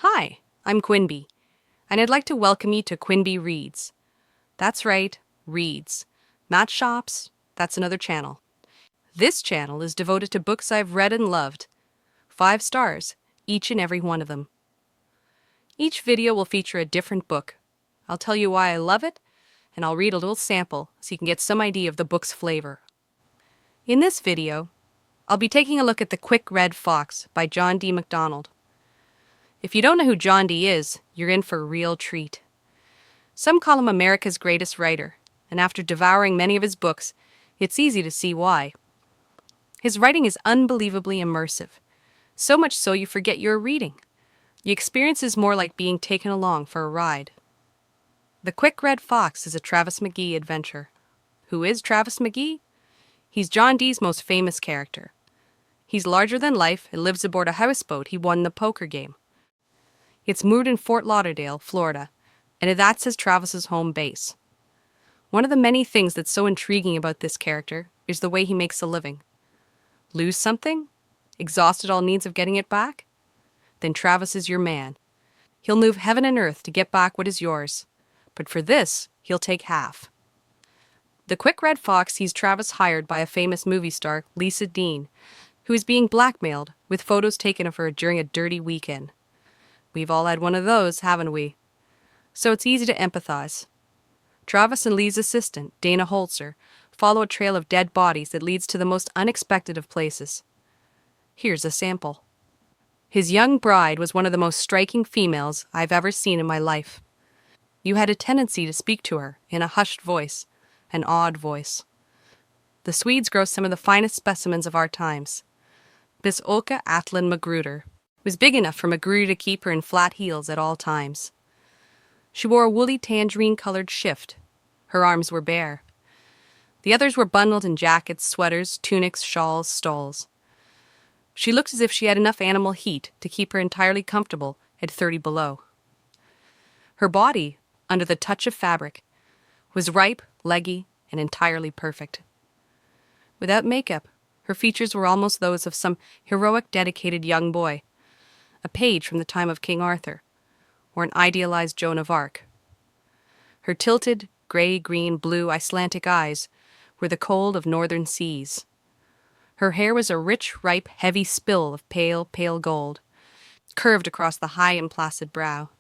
Hi, I'm Quinby, and I'd like to welcome you to Quinby Reads. That's right, reads. Not shops, that's another channel. This channel is devoted to books I've read and loved. 5 stars, each and every one of them. Each video will feature a different book. I'll tell you why I love it, and I'll read a little sample so you can get some idea of the book's flavor. In this video, I'll be taking a look at The Quick Red Fox by John D. MacDonald. If you don't know who John D. is, you're in for a real treat. Some call him America's greatest writer, and after devouring many of his books, it's easy to see why. His writing is unbelievably immersive, so much so you forget you're reading. The experience is more like being taken along for a ride. The Quick Red Fox is a Travis McGee adventure. Who is Travis McGee? He's John D's most famous character. He's larger than life and lives aboard a houseboat he won in the poker game. It's moored in Fort Lauderdale, Florida, and that's his Travis's home base. One of the many things that's so intriguing about this character is the way he makes a living. Lose something? Exhausted all needs of getting it back? Then Travis is your man. He'll move heaven and earth to get back what is yours, but for this, he'll take half. The Quick Red Fox sees Travis hired by a famous movie star, Lisa Dean, who is being blackmailed with photos taken of her during a dirty weekend. We've all had one of those, haven't we? So it's easy to empathize. Travis and Lee's assistant, Dana Holzer, follow a trail of dead bodies that leads to the most unexpected of places. Here's a sample. His young bride was one of the most striking females I've ever seen in my life. You had a tendency to speak to her in a hushed voice, an odd voice. The Swedes grow some of the finest specimens of our times. This Olka Atlan Magruder was big enough for Magruder to keep her in flat heels at all times. She wore a woolly tangerine-colored shift. Her arms were bare. The others were bundled in jackets, sweaters, tunics, shawls, stoles. She looked as if she had enough animal heat to keep her entirely comfortable at 30 below. Her body, under the touch of fabric, was ripe, leggy, and entirely perfect. Without makeup, her features were almost those of some heroic, dedicated young boy, a page from the time of King Arthur, or an idealized Joan of Arc. Her tilted, gray, green, blue, Icelandic eyes were the cold of northern seas. Her hair was a rich, ripe, heavy spill of pale, pale gold, curved across the high and placid brow.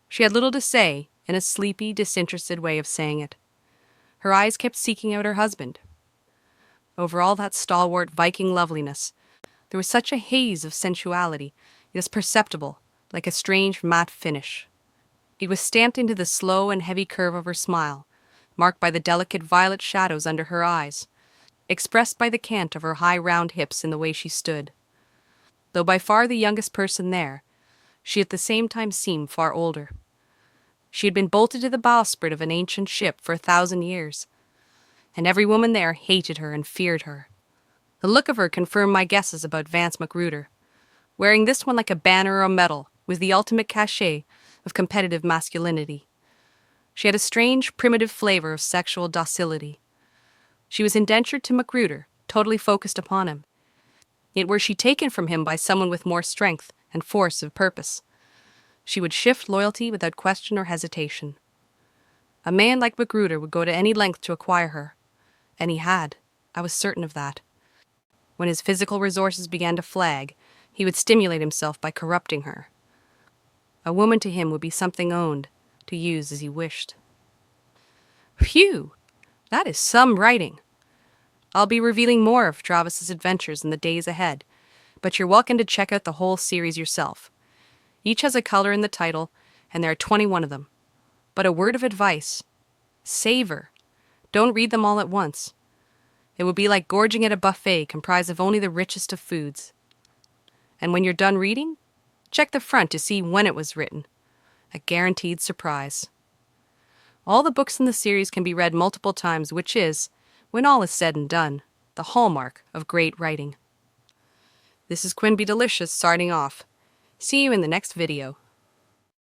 She had little to say, in a sleepy, disinterested way of saying it. Her eyes kept seeking out her husband. Over all that stalwart Viking loveliness, there was such a haze of sensuality, it was perceptible, like a strange matte finish. It was stamped into the slow and heavy curve of her smile, marked by the delicate violet shadows under her eyes, expressed by the cant of her high round hips in the way she stood. Though by far the youngest person there, she at the same time seemed far older. She had been bolted to the bowsprit of an ancient ship for 1,000 years, and every woman there hated her and feared her. The look of her confirmed my guesses about Vance Magruder. Wearing this one like a banner or a medal was the ultimate cachet of competitive masculinity. She had a strange, primitive flavor of sexual docility. She was indentured to Magruder, totally focused upon him. Yet were she taken from him by someone with more strength and force of purpose, she would shift loyalty without question or hesitation. A man like Magruder would go to any length to acquire her, and he had. I was certain of that. When his physical resources began to flag, he would stimulate himself by corrupting her. A woman to him would be something owned, to use as he wished. Phew! That is some writing. I'll be revealing more of Travis's adventures in the days ahead, but you're welcome to check out the whole series yourself. Each has a color in the title, and there are 21 of them. But a word of advice: savor. Don't read them all at once. It would be like gorging at a buffet comprised of only the richest of foods. And when you're done reading, check the front to see when it was written. A guaranteed surprise. All the books in the series can be read multiple times, which is, when all is said and done, the hallmark of great writing. This is Quinby Delicious signing off. See you in the next video.